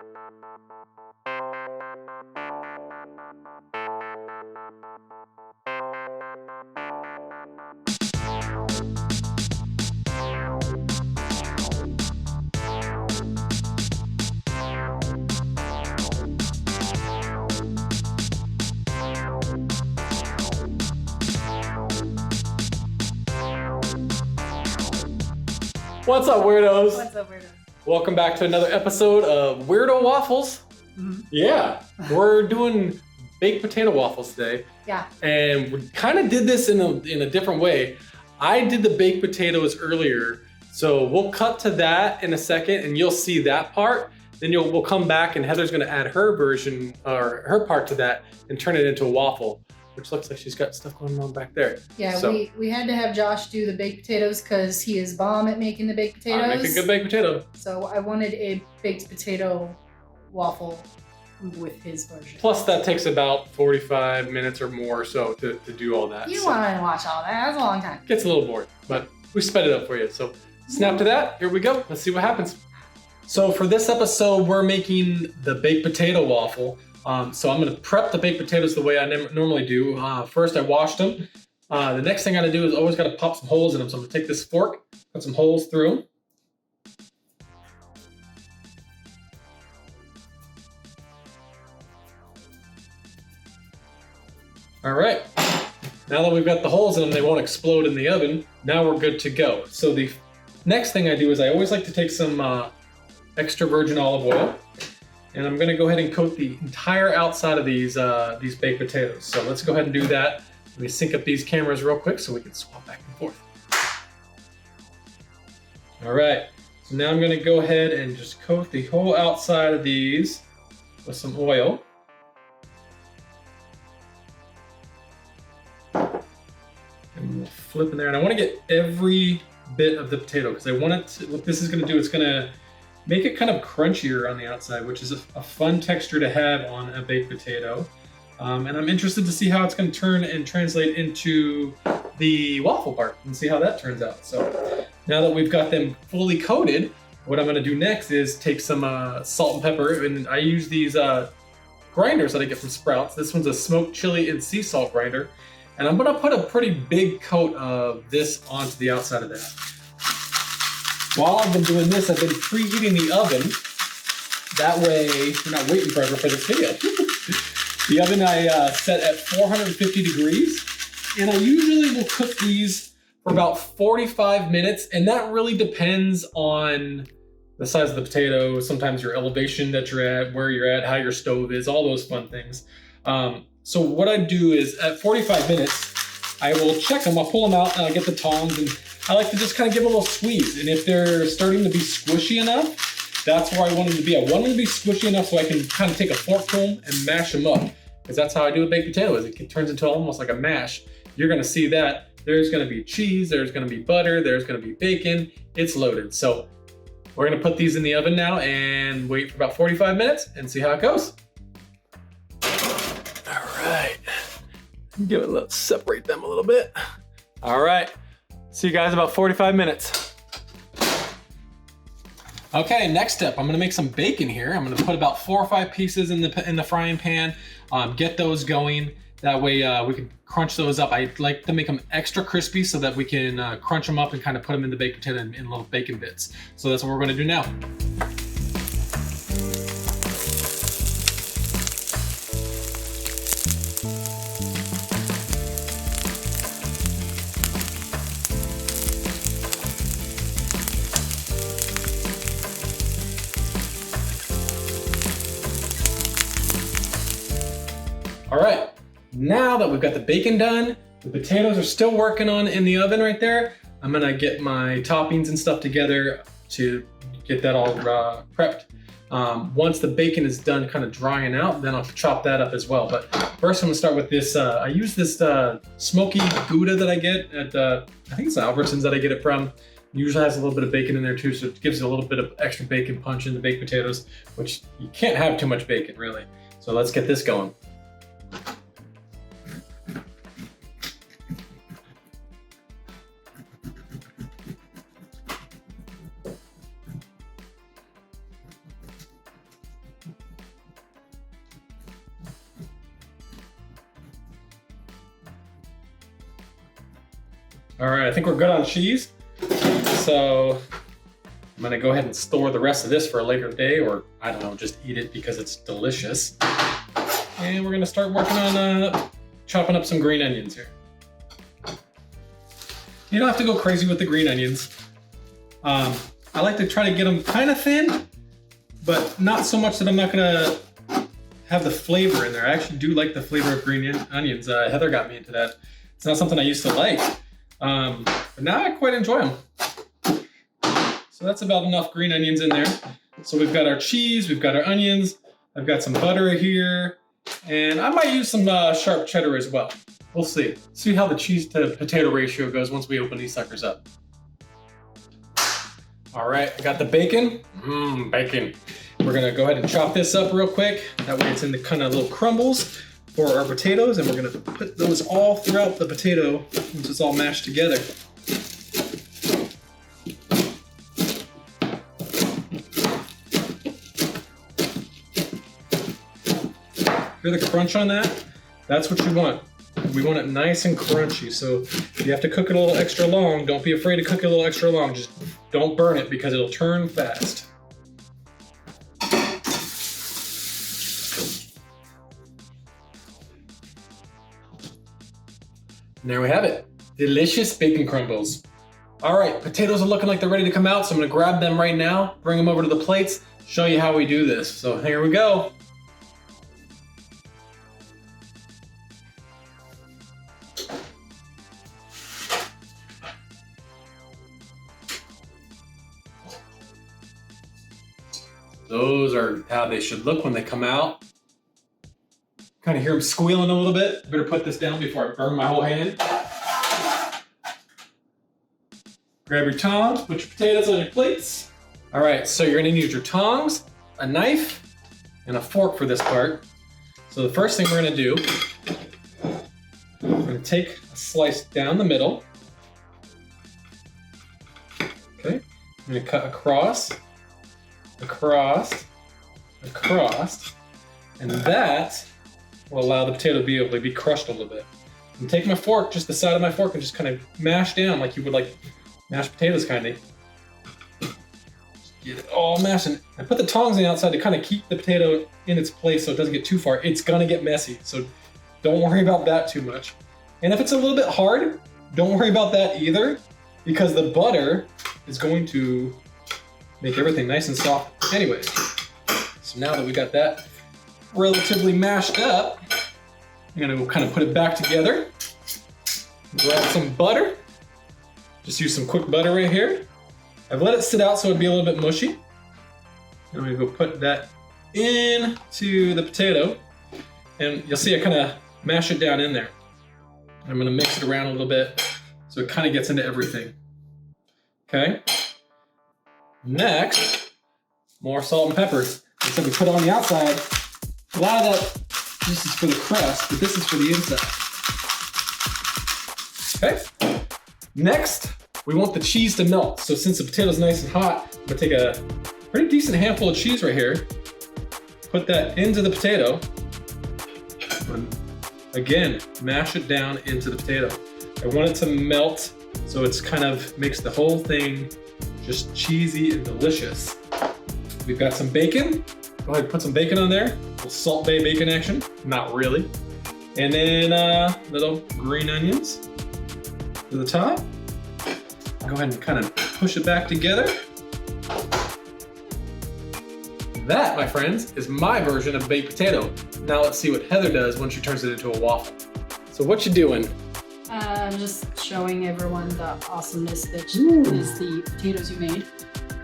What's up, weirdos? What's up, weirdos? Welcome back to another episode of Weirdo Waffles. Mm-hmm. Yeah, we're doing baked potato waffles today. Yeah. And we kind of did this in a different way. I did the baked potatoes earlier, so we'll cut to that in a second, and you'll see that part. Then we'll come back, and Heather's going to add her version or her part to that and turn it into a waffle, which looks like she's got stuff going on back there. Yeah, so, we had to have Josh do the baked potatoes because he is bomb at making the baked potatoes. I make a good baked potato. So I wanted a baked potato waffle with his version. Plus, that takes about 45 minutes or more so to do all that. You don't want to watch all that. That's a long time. Gets a little bored, but we sped it up for you. So snap to that. Here we go. Let's see what happens. So for this episode, we're making the baked potato waffle. So I'm going to prep the baked potatoes the way I normally do. First, I washed them. The next thing I got to do is always got to pop some holes in them. So I'm going to take this fork, put some holes through them. All right. Now that we've got the holes in them, they won't explode in the oven. Now we're good to go. So the next thing I do is I always like to take some extra virgin olive oil. And I'm gonna go ahead and coat the entire outside of these baked potatoes. So let's go ahead and do that. Let me sync up these cameras real quick so we can swap back and forth. All right, so now I'm gonna go ahead and just coat the whole outside of these with some oil. And we'll flip in there, and I wanna get every bit of the potato because I want it to, what this is gonna do, it's gonna make it kind of crunchier on the outside, which is a fun texture to have on a baked potato. And I'm interested to see how it's going to turn and translate into the waffle part and see how that turns out. So now that we've got them fully coated, what I'm going to do next is take some salt and pepper. And I use these grinders that I get from Sprouts. This one's a smoked chili and sea salt grinder. And I'm going to put a pretty big coat of this onto the outside of that. While I've been doing this, I've been preheating the oven. That way, you're not waiting forever for this video. The oven I set at 450 degrees, and I usually will cook these for about 45 minutes, and that really depends on the size of the potato, sometimes your elevation that you're at, where you're at, how your stove is, all those fun things. So what I do is, at 45 minutes, I will check them, I'll pull them out, and I get the tongs, and I like to just kind of give a little squeeze. And if they're starting to be squishy enough, that's where I want them to be. I want them to be squishy enough so I can kind of take a fork to them and mash them up. Because that's how I do a baked potato, is it turns into almost like a mash. You're gonna see that. There's gonna be cheese, there's gonna be butter, there's gonna be bacon. It's loaded. So we're gonna put these in the oven now and wait for about 45 minutes and see how it goes. All right. Give it a little, separate them a little bit. All right. See you guys in about 45 minutes. Okay, next step, I'm gonna make some bacon here. I'm gonna put about 4 or 5 pieces in the frying pan, get those going. That way we can crunch those up. I like to make them extra crispy so that we can crunch them up and kind of put them in the baked potato in little bacon bits. So that's what we're gonna do now. All right, now that we've got the bacon done, the potatoes are still working on in the oven right there. I'm gonna get my toppings and stuff together to get that all prepped. Once the bacon is done kind of drying out, then I'll chop that up as well. But first I'm gonna start with this, I use this smoky Gouda that I get at, I think it's Albertsons that I get it from. It usually has a little bit of bacon in there too, so it gives you a little bit of extra bacon punch in the baked potatoes, which you can't have too much bacon really. So let's get this going. All right, I think we're good on cheese. So I'm gonna go ahead and store the rest of this for a later day, or I don't know, just eat it because it's delicious. And we're gonna start working on chopping up some green onions here. You don't have to go crazy with the green onions. I like to try to get them kind of thin, but not so much that I'm not gonna have the flavor in there. I actually do like the flavor of green onions. Heather got me into that. It's not something I used to like, but now I quite enjoy them. So that's about enough green onions in there. So we've got our cheese, we've got our onions, I've got some butter here, and I might use some sharp cheddar as well. We'll see. See how the cheese to potato ratio goes once we open these suckers up. All right, I got the bacon. Bacon. We're gonna go ahead and chop this up real quick. That way it's in the kind of little crumbles for our potatoes, and we're gonna put those all throughout the potato once it's all mashed together. Hear the crunch on that? That's what you want. We want it nice and crunchy, so if you have to cook it a little extra long, don't be afraid to cook it a little extra long. Just don't burn it because it'll turn fast. And there we have it. Delicious bacon crumbles. All right, potatoes are looking like they're ready to come out, so I'm gonna grab them right now, bring them over to the plates, show you how we do this. So here we go. Those are how they should look when they come out. Kind of hear them squealing a little bit. Better put this down before I burn my whole hand. Grab your tongs, put your potatoes on your plates. All right, so you're gonna need your tongs, a knife, and a fork for this part. So the first thing we're gonna do, we're gonna take a slice down the middle. Okay, I'm gonna cut across, across, across, and that will allow the potato to be able to be crushed a little bit. And take my fork, just the side of my fork, and just kind of mash down like you would like mashed potatoes kind of. Just get it all mashed. And I put the tongs on the outside to kind of keep the potato in its place so it doesn't get too far. It's gonna get messy, so don't worry about that too much. And if it's a little bit hard, don't worry about that either, because the butter is going to make everything nice and soft anyways. So now that we got that relatively mashed up, I'm gonna go kind of put it back together. Grab some butter. Just use some quick butter right here. I've let it sit out so it'd be a little bit mushy. I'm gonna go put that into the potato, and you'll see I kind of mash it down in there. I'm gonna mix it around a little bit so it kind of gets into everything. Okay. Next, more salt and pepper. So we put it on the outside. A lot of that, this is for the crust, but this is for the inside. Okay. Next, we want the cheese to melt. So since the potato's nice and hot, I'm gonna take a pretty decent handful of cheese right here, put that into the potato, and again, mash it down into the potato. I want it to melt so it's kind of makes the whole thing just cheesy and delicious. We've got some bacon. Go ahead and put some bacon on there. A little Salt Bay bacon action. Not really. And then little green onions to the top. Go ahead and kind of push it back together. That, my friends, is my version of baked potato. Now let's see what Heather does when she turns it into a waffle. So what you doing? I'm just showing everyone the awesomeness that is the potatoes you made.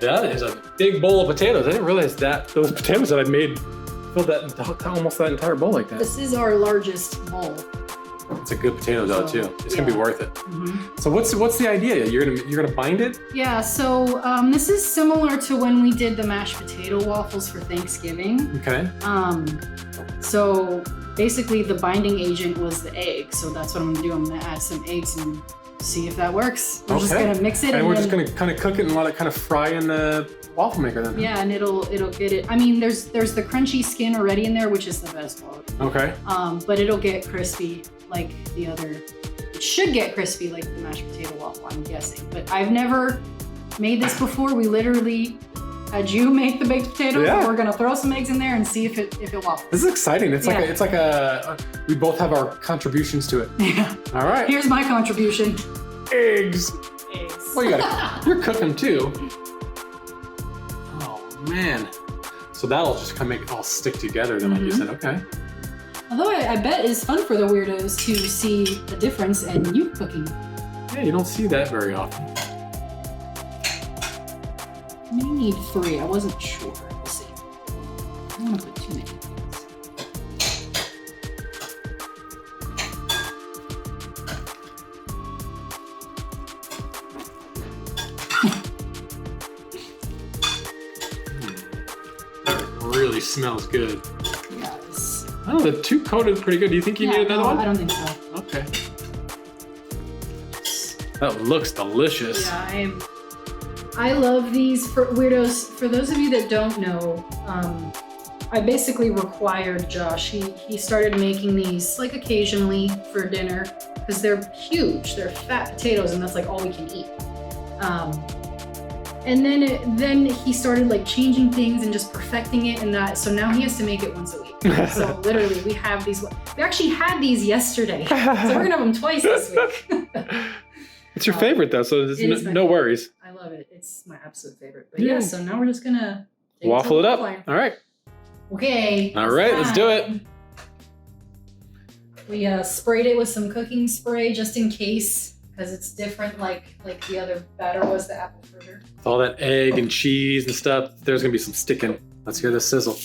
That is a big bowl of potatoes. I didn't realize that those potatoes that I made filled that almost that entire bowl like that. This is our largest bowl. It's a good potato dough too. It's gonna be worth it. Mm-hmm. So what's the idea? You're gonna bind it? Yeah. So this is similar to when we did the mashed potato waffles for Thanksgiving. Okay. So basically the binding agent was the egg. So that's what I'm gonna do. I'm gonna add some eggs and see if that works. We're just gonna mix it, and we're just gonna kind of cook it and let it kind of fry in the waffle maker then. Yeah, and it'll get it. I mean, there's the crunchy skin already in there, which is the best part. Okay. But it'll get crispy like the other it should get crispy like the mashed potato waffle, I'm guessing. But I've never made this before. We literally had you make the baked potatoes. Yeah. We're gonna throw some eggs in there and see if it waffles. This is exciting. It's like we both have our contributions to it. Yeah. All right. Here's my contribution. Eggs. Eggs. Well, you're cooking too. Oh man. So that'll just kind of make it all stick together then, like you said. Okay. Although I bet it's fun for the weirdos to see the difference in you cooking. Yeah, you don't see that very often. I may need 3. I wasn't sure. We'll see. I don't want to put too many things. That really smells good. Yes. Oh, the 2 coated is pretty good. Do you think you need another one? I don't think so. Okay. That looks delicious. Yeah, I love these for weirdos. For those of you that don't know, I basically required Josh. He started making these like occasionally for dinner because they're huge. They're fat potatoes, and that's like all we can eat. And then he started like changing things and just perfecting it, and that. So now he has to make it once a week. So literally, we have these. We actually had these yesterday, so we're gonna have them twice this week. It's your favorite though, so there's no worries. I love it. It's my absolute favorite. But yeah, so now we're just gonna waffle it up. All right. Okay. All right, let's do it. We sprayed it with some cooking spray just in case, because it's different like the other batter was, the apple fritter. With all that egg and cheese and stuff, there's gonna be some sticking. Let's hear the sizzle.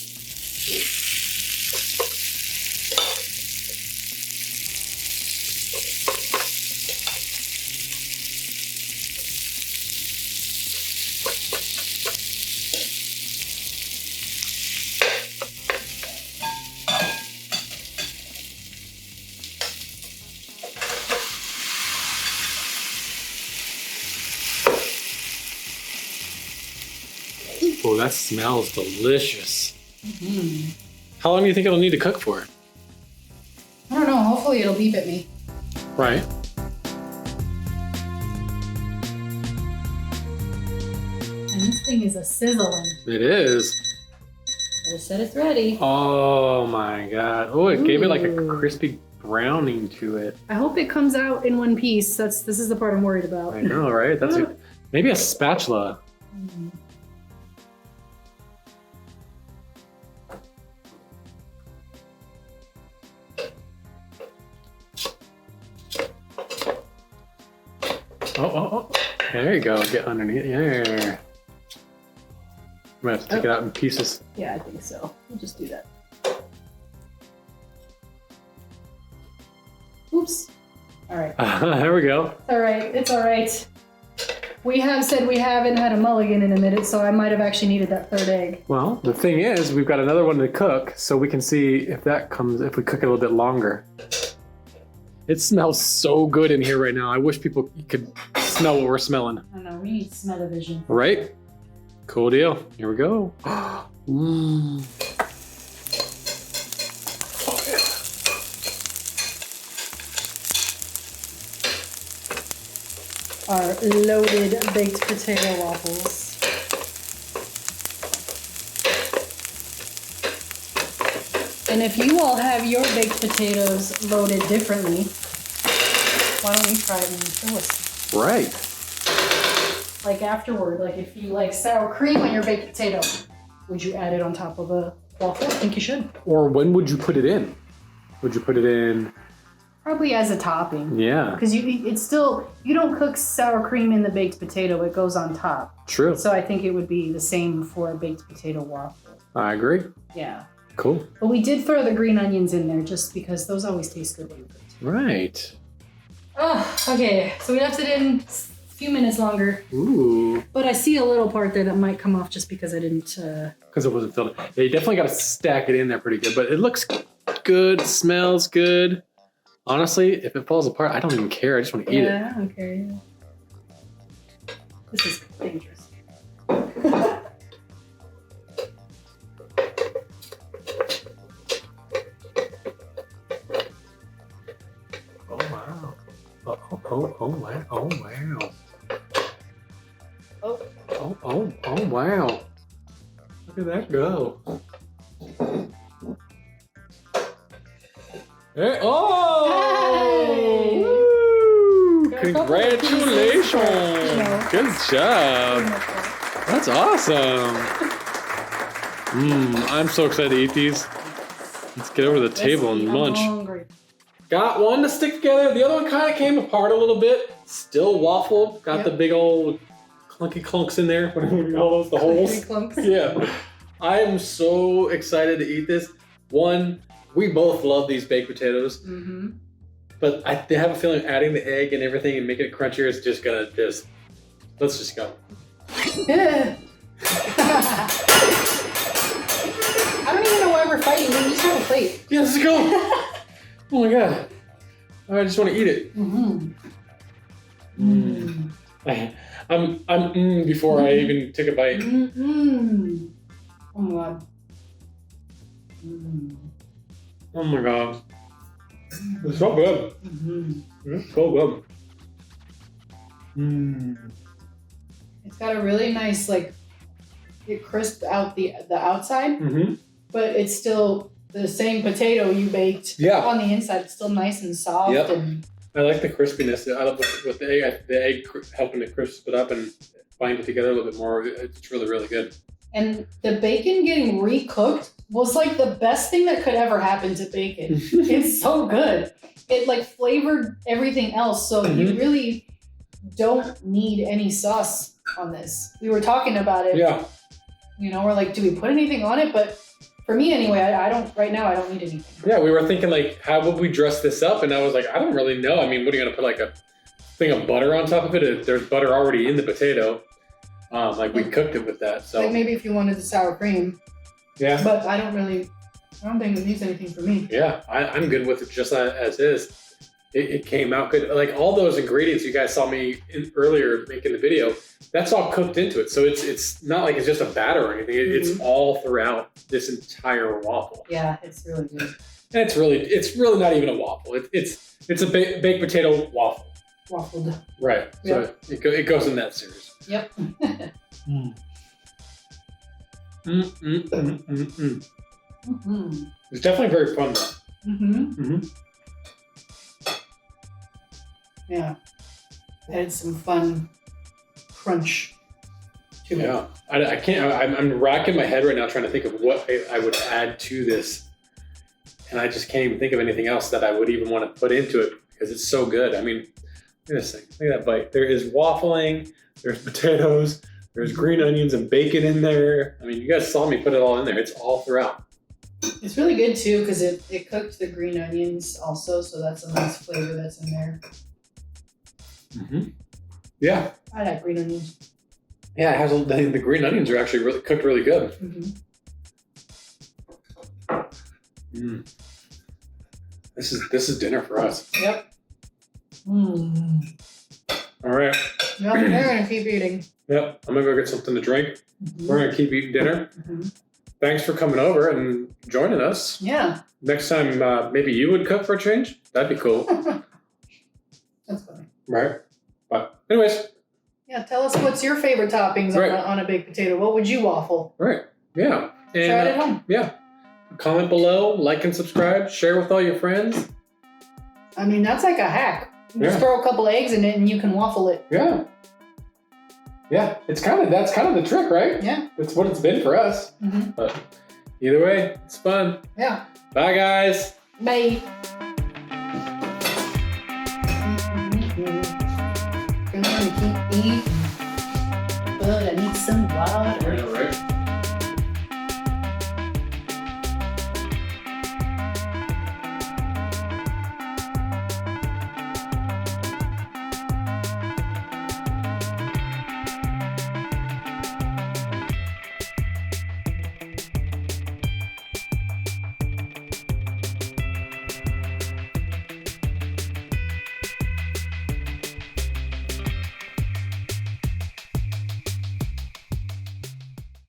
Oh, that smells delicious. Mm-hmm. How long do you think it'll need to cook for? I don't know. Hopefully it'll beep at me. Right. And this thing is a sizzling. It is. I said it's ready. Oh my god. Oh, it gave it like a crispy browning to it. I hope it comes out in one piece. This is the part I'm worried about. I know, right? That's maybe a spatula. Mm. Oh. There you go. Get underneath. There. I'm gonna have to take it out in pieces. Yeah, I think so. We'll just do that. Oops. All right. There we go. All right. It's all right. We have said we haven't had a mulligan in a minute, so I might have actually needed that 3rd egg. Well, the thing is, we've got another one to cook, so we can see if that comes, if we cook it a little bit longer. It smells so good in here right now. I wish people could smell what we're smelling. I know, we need smell-o-vision. Right? Cool deal. Here we go. Mm. Our loaded baked potato waffles. And if you all have your baked potatoes loaded differently, why don't we try it and show us? Right. Like afterward, like if you like sour cream on your baked potato, would you add it on top of a waffle? I think you should. Or when would you put it in? Would you put it in? Probably as a topping. Yeah. Because you don't cook sour cream in the baked potato, it goes on top. True. So I think it would be the same for a baked potato waffle. I agree. Yeah. Cool. But we did throw the green onions in there just because those always taste good when you cook. Right. Oh, okay. So we left it in a few minutes longer. Ooh. But I see a little part there that might come off just because I didn't... Because it wasn't filled. Yeah, you definitely got to stack it in there pretty good, but it looks good, smells good. Honestly, if it falls apart, I don't even care. I just want to eat it. Yeah, okay. This is dangerous. Oh, wow. wow. Oh, wow. Oh. Oh, wow. Look at that go. Hey, oh! Woo! Got a couple of Congratulations! pieces. Good job. That's awesome. I'm so excited to eat these. Let's get over to the table and munch. I'm hungry. Got one to stick together. The other one kind of came apart a little bit. Still waffle. Got the big old clunky clunks in there. What do you call those? The holes? Clunks. Yeah. I am so excited to eat this. One, we both love these baked potatoes. Mm-hmm. But I have a feeling adding the egg and everything and making it crunchier is just gonna let's just go. I don't even know why we're fighting. We each have a plate. Yeah, let's go. Oh my god. I just want to eat it. I'm before I even took a bite. Oh my god. Oh my god. It's so good. It's so good. It's got a really nice, like, it crisped out the outside, but it's still the same potato you baked on the inside. It's still nice and soft. Yep. And I like the crispiness. I love with the egg helping to crisp it up and bind it together a little bit more. It's really, really good. And the bacon getting recooked was like the best thing that could ever happen to bacon. It's so good. It like flavored everything else. So you really don't need any sauce on this. We were talking about it. Yeah. You know, we're like, do we put anything on it? But for me anyway, I don't need anything. Yeah, we were thinking like, how would we dress this up? And I was like, I don't really know. I mean, what are you gonna put, like a thing of butter on top of it? There's butter already in the potato. Like we cooked it with that. So like maybe if you wanted the sour cream. Yeah. But I don't think it needs anything for me. Yeah, I'm good with it just as is. It came out good. Like all those ingredients you guys saw me earlier making the video, that's all cooked into it. So it's not like it's just a batter or anything. It's all throughout this entire waffle. Yeah, it's really good. And it's really not even a waffle. It's a baked potato waffle. Waffled. Right. So it goes in that series. Yep. It's definitely very fun though. Yeah. Added some fun crunch to it. Yeah. I can't. I'm racking my head right now trying to think of what I would add to this, and I just can't even think of anything else that I would even want to put into it because it's so good. I mean, look at this thing. Look at that bite. There is waffling. There's potatoes. There's green onions and bacon in there. I mean, you guys saw me put it all in there. It's all throughout. It's really good too because it cooked the green onions also, so that's a nice flavor that's in there. Yeah. I like green onions. Yeah, it has the green onions are actually really cooked really good. This is dinner for us. Yep. All right. Yep, they're gonna keep eating. Yep. I'm gonna go get something to drink. We're gonna keep eating dinner. Thanks for coming over and joining us. Yeah. Next time, maybe you would cook for a change. That'd be cool. That's funny. Right. But anyways. Yeah, tell us what's your favorite toppings on a baked potato. What would you waffle? Right. Yeah. And, try it at home. Yeah. Comment below, like and subscribe, share with all your friends. I mean, that's like a hack. You just throw a couple eggs in it and you can waffle it. Yeah. Yeah. That's kind of the trick, right? Yeah. That's what it's been for us. But either way, it's fun. Yeah. Bye, guys. Bye.